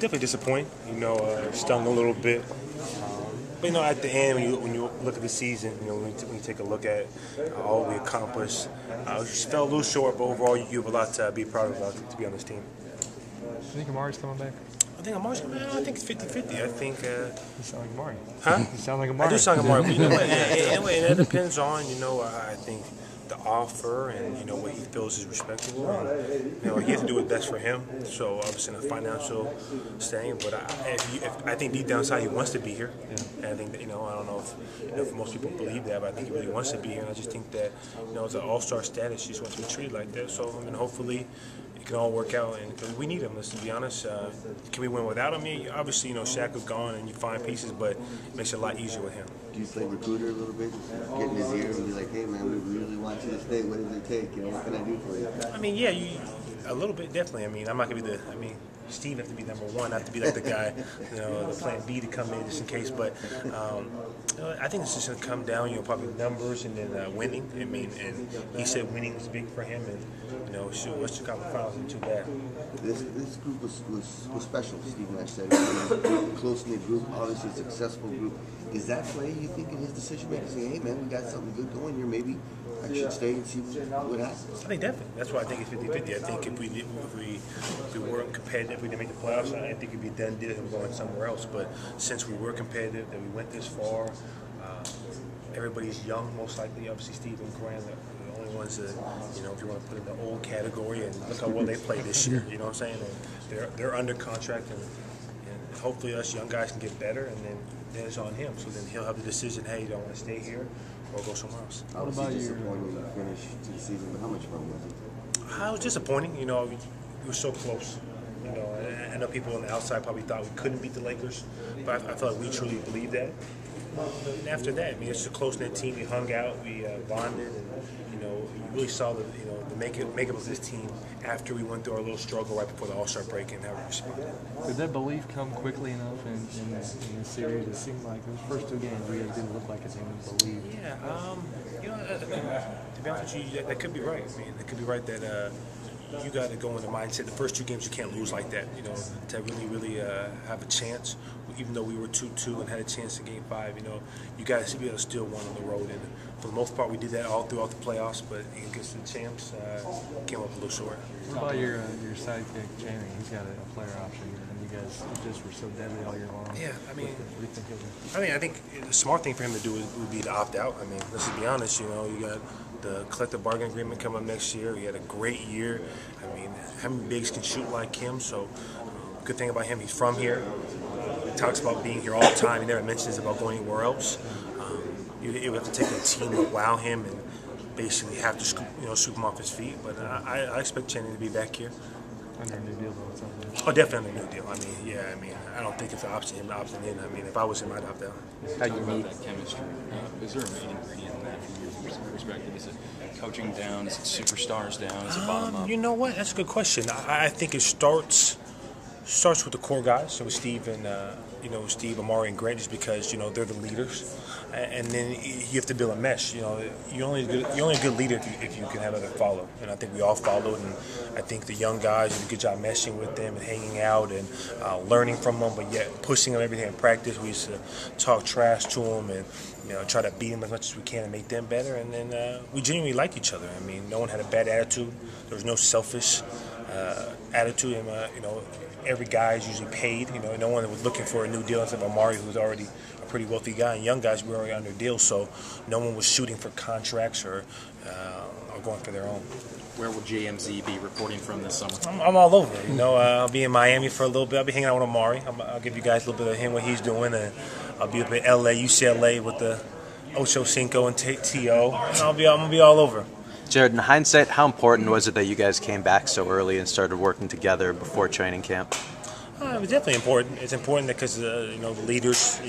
definitely disappointing. Stung a little bit. But at the end, when you look at the season, when you take a look at all we accomplished, we just fell a little short. But overall, you have a lot to be proud of to be on this team. Do you think Amari's coming back? I think it's 50-50. I think. You sound like Amari. Huh? You sound like Amari. I do sound like Amari. But anyway, that depends on I think the offer and what he feels is respectable. And, he has to do what's best for him. So obviously in a financial staying, but I think deep down inside he wants to be here. Yeah. And I think that I don't know if most people believe that, but I think he really wants to be here. And I just think that it's an all-star status. He just wants to be treated like that. So hopefully it can all work out, and cause we need him. Let's be honest. Can we win without him? Obviously, Shaq is gone, and you find pieces, but it makes it a lot easier with him. Do you play recruiter a little bit? Get in his ear and be like, "Hey, man, we really want you to stay. What does it take? What can I do for you?" Yeah, a little bit definitely. I'm not gonna be Steve has to be number one. I have to be like the guy, the plan B to come in just in case. But I think it's just going to come down, probably numbers and then winning. And he said winning was big for him. And Western Conference Finals isn't too bad. This group was special. Steve Nash said it was a close-knit group, obviously a successful group. Is that play you think in his decision making? Saying, "Hey, man, we got something good going here. Maybe I should stay and see what happens." I think definitely. That's why I think it's 50-50. I think if we weren't competitive, we didn't make the playoffs, I think it'd be done deal and going somewhere else. But since we were competitive, that we went this far, everybody's young, most likely. Obviously, Steve and Grant are the only ones that, if you want to put in the old category, and look how well they played this year. You know what I'm saying? And they're under contract, and hopefully us young guys can get better, and then it's on him. So then he'll have the decision, hey, do I want to stay here or go somewhere else? What about disappointing when you finished the season, but how much fun was it? I was disappointing. We were so close. I know people on the outside probably thought we couldn't beat the Lakers, but I felt like we truly believed that. And after that, it's a close-knit team. We hung out, we bonded, and you really saw the makeup of this team after we went through our little struggle right before the All-Star break and how we responded. Did that belief come quickly enough in this series? It seemed like those first two games we guys didn't look like a team to believe. Yeah, to be honest with you, that could be right. It could be right that. You got to go in the mindset. The first two games you can't lose like that. To really have a chance. Even though we were 2-2 and had a chance in Game 5, you got to be able to steal one on the road. And for the most part, we did that all throughout the playoffs. But against the champs, came up a little short. What about your sidekick Jamie? He's got a player option, and you guys just were so deadly all year long. Yeah, what do you think he'll do? I think the smart thing for him to do would be to opt out. Let's be honest. You got the collective bargaining agreement coming up next year. He had a great year. How many bigs can shoot like him? So, good thing about him, he's from here. He talks about being here all the time. He never mentions about going anywhere else. You have to take a team to wow him and basically have to scoop him off his feet. But I expect Channing to be back here. Under a new deal, though, it sounds like. Oh, definitely under a new deal. I don't think it's an option him to opt in. If I was him, I'd opt out. How you need that chemistry? Is there a main ingredient in that from your perspective? Is it coaching down? Is it superstars down? Is it bottom up? You know what? That's a good question. I think it starts with the core guys. So with Steve and Steve, Amari, and Grant, just because they're the leaders, and then you have to build a mesh. You're only a good leader if you can have others follow. And I think we all followed, and I think the young guys did a good job meshing with them and hanging out and learning from them, but yet pushing them everything in practice. We used to talk trash to them and try to beat them as much as we can and make them better. And then we genuinely liked each other. No one had a bad attitude. There was no selfish attitude. And, every guy is usually paid. No one was looking for a new deal except Amari, who was already a pretty wealthy guy. And young guys were already under deals, so no one was shooting for contracts or going for their own. Where will JMZ be reporting from this summer? I'm all over. I'll be in Miami for a little bit. I'll be hanging out with Amari. I'll give you guys a little bit of him, what he's doing, and I'll be up in LA, UCLA with the Ocho Cinco and T.O. And I'm gonna be all over. Jared, in hindsight, how important was it that you guys came back so early and started working together before training camp? It was definitely important. It's important because the leaders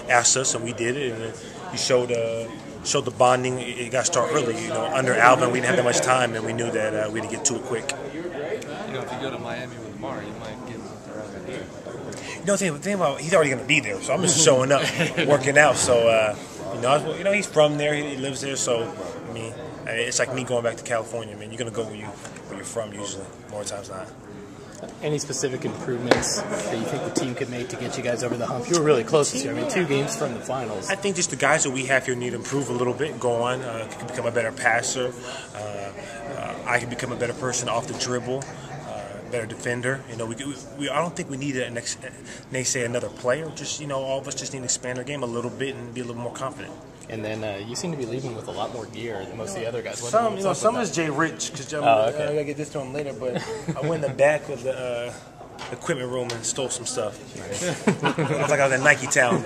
asked us and we did it, and you showed the bonding. It got to start early. Under Alvin, we didn't have that much time, and we knew that we had to get to it quick. If you go to Miami with Amari, you might get him there. The thing about he's already going to be there, so I'm just showing up, working out. So he's from there. He lives there, so it's like me going back to California. You're going to go where you're from usually, more times than not. Any specific improvements that you think the team could make to get you guys over the hump? You were really close this year. I mean, 2 games from the finals. I think just the guys that we have here need to improve a little bit, go on, can become a better passer. I can become a better person off the dribble, better defender. You know, I don't think we need another player. Just, you know, all of us just need to expand our game a little bit and be a little more confident. And then you seem to be leaving with a lot more gear than most of the other guys. Some is Jay Rich, because okay. I gotta get this to him later. But I went in the back of the equipment room and stole some stuff. Nice. It was like I was in Nike Town.